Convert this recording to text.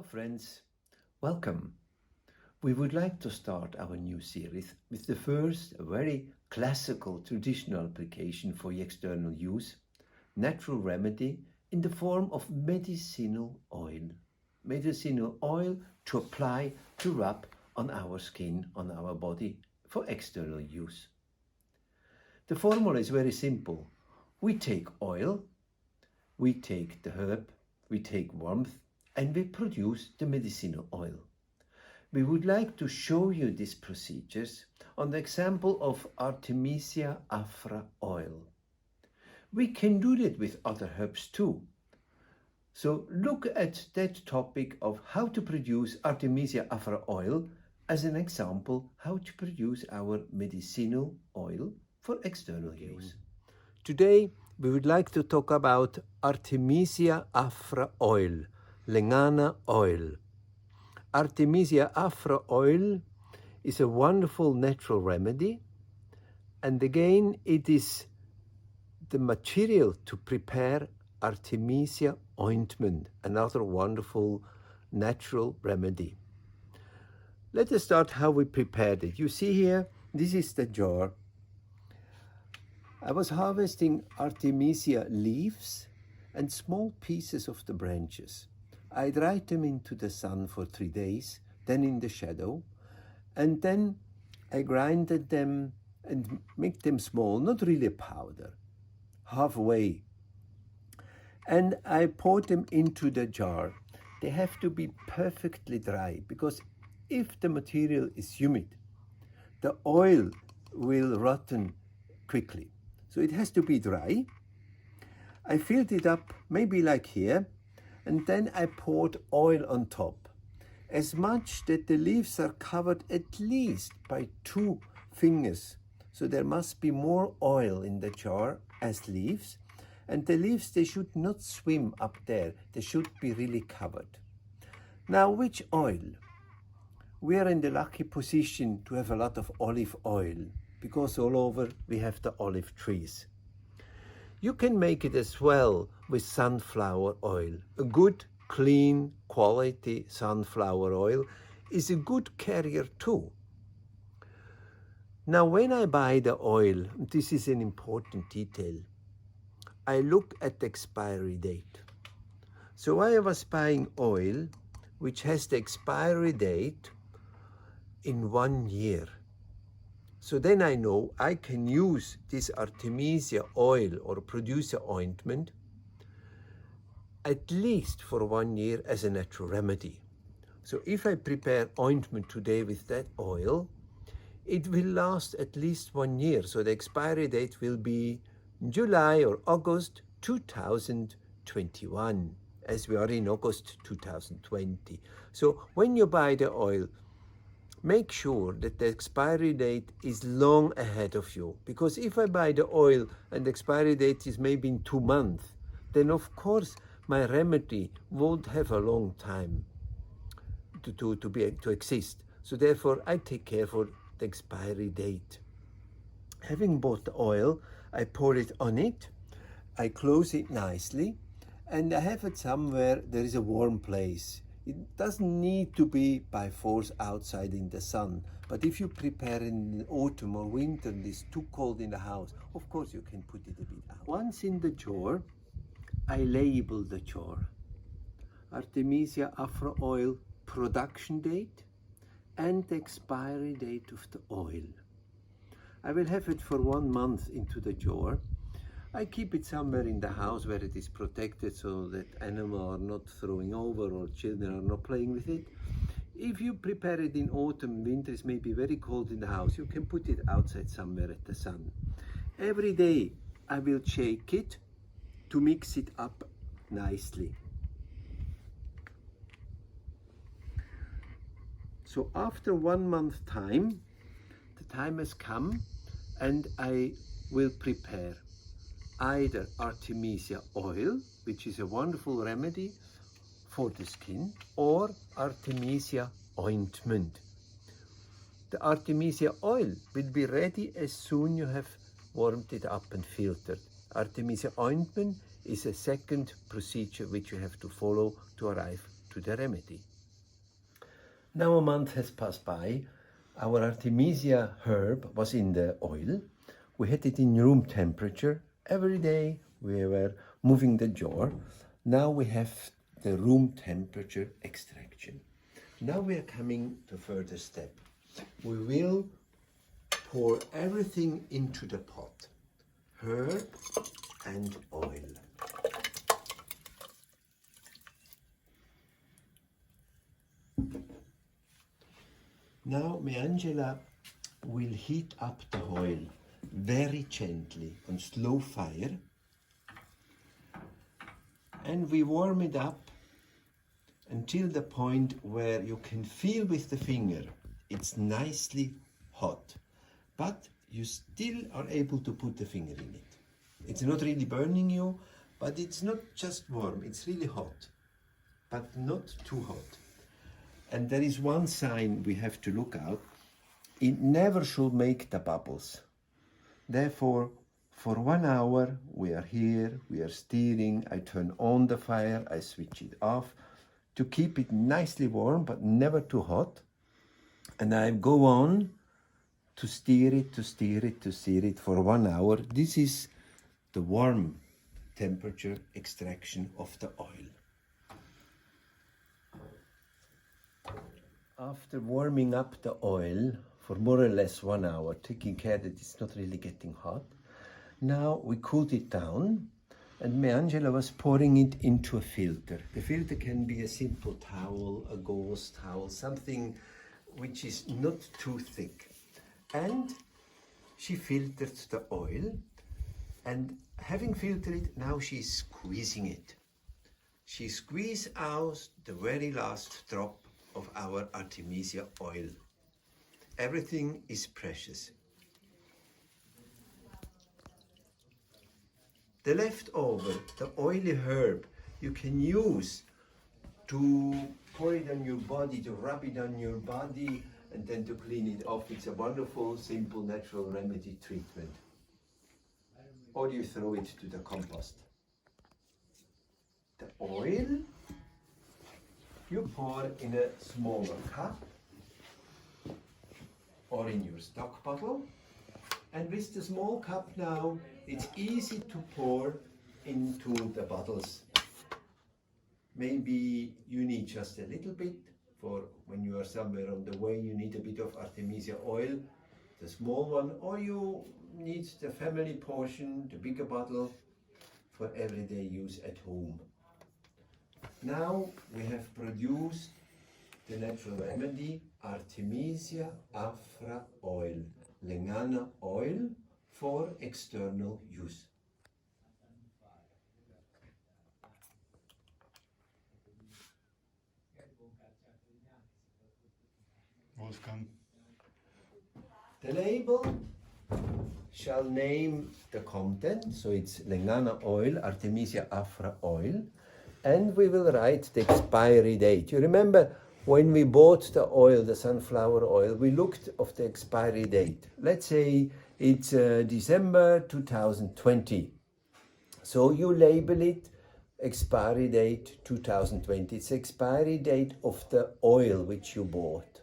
friends, welcome. We would like to start our new series with the first very classical traditional application for external use, natural remedy in the form of medicinal oil. Medicinal oil to apply, to rub on our skin, on our body for external use. The formula is very simple. We take oil, we take the herb, we take warmth, and we produce the medicinal oil. We would like to show you these procedures on the example of Artemisia afra oil. We can do that with other herbs too. So look at that topic of how to produce Artemisia afra oil as an example how to produce our medicinal oil for external use. Today we would like to talk about Artemisia afra oil, Lengana oil. Artemisia afra oil is a wonderful natural remedy, and again it is the material to prepare Artemisia ointment, another wonderful natural remedy. Let us start how we prepared it. You see here, this is the jar. I was harvesting Artemisia leaves and small pieces of the branches. I dried them into the sun for 3 days, then in the shadow, and then I grinded them and make them small, not really powder, halfway. And I poured them into the jar. They have to be perfectly dry, because if the material is humid, the oil will rotten quickly. So it has to be dry. I filled it up, maybe like here, and then I poured oil on top, as much that the leaves are covered at least by 2 fingers. So there must be more oil in the jar as leaves, and the leaves, they should not swim up there. They should be really covered. Now, which oil? We are in the lucky position to have a lot of olive oil, because all over we have the olive trees. You can make it as well with sunflower oil. A good, clean, quality sunflower oil is a good carrier too. Now, when I buy the oil, this is an important detail, I look at the expiry date. So I was buying oil which has the expiry date in 1 year. So then I know I can use this Artemisia oil or producer ointment at least for 1 year as a natural remedy. So if I prepare ointment today with that oil, it will last at least 1 year. So the expiry date will be July or August 2021, as we are in August 2020. So when you buy the oil, make sure that the expiry date is long ahead of you, because if I buy the oil and the expiry date is maybe in 2 months, then of course my remedy won't have a long time to exist. So therefore I take care for the expiry date. Having bought the oil, I pour it on it, I close it nicely, and I have it somewhere there is a warm place. It doesn't need to be by force outside in the sun, but if you prepare in autumn or winter and it's too cold in the house, of course you can put it a bit out. Once in the jar, I label the jar. Artemisia afra oil production date and the expiry date of the oil. I will have it for 1 month into the jar. I keep it somewhere in the house where it is protected so that animals are not throwing over or children are not playing with it. If you prepare it in autumn, winter is maybe very cold in the house, you can put it outside somewhere at the sun. Every day I will shake it to mix it up nicely. So after 1 month time, the time has come and I will prepare either Artemisia oil, which is a wonderful remedy for the skin, or Artemisia ointment. The Artemisia oil will be ready as soon you have warmed it up and filtered. Artemisia ointment is a second procedure which you have to follow to arrive to the remedy. Now a month has passed by. Our Artemisia herb was in the oil. We had it in room temperature. Every day we were moving the jar. Now we have the room temperature extraction. Now we are coming to further step. We will pour everything into the pot. Herb and oil. Now Angela will heat up the oil very gently on slow fire, and we warm it up until the point where you can feel with the finger it's nicely hot, but you still are able to put the finger in it. It's not really burning you, but it's not just warm, it's really hot, but not too hot. And there is one sign we have to look out. It never should make the bubbles. Therefore, for 1 hour, we are here, we are stirring. I turn on the fire, I switch it off to keep it nicely warm, but never too hot. And I go on to stir it for 1 hour. This is the warm temperature extraction of the oil. After warming up the oil for more or less 1 hour, taking care that it's not really getting hot, now we cooled it down, and Angela was pouring it into a filter. The filter can be a simple towel, a gauze towel, something which is not too thick. And she filtered the oil, and having filtered it, now she's squeezing it. She squeezed out the very last drop of our Artemisia oil. Everything is precious. The leftover, the oily herb, you can use to pour it on your body, to rub it on your body, and then to clean it off. It's a wonderful, simple, natural remedy treatment. Or you throw it to the compost. The oil you pour in a smaller cup or in your stock bottle, and with the small cup now it's easy to pour into the bottles. Maybe you need just a little bit for when you are somewhere on the way, you need a bit of Artemisia oil, the small one, or you need the family portion, the bigger bottle, for everyday use at home. Now we have produced the natural remedy Artemisia afra oil, Lengana oil for external use. Wolfgang. The label shall name the content, so it's Lengana oil, Artemisia afra oil, and we will write the expiry date. You remember when we bought the oil, the sunflower oil, we looked of the expiry date. Let's say it's December 2020. So you label it expiry date 2020. It's expiry date of the oil which you bought.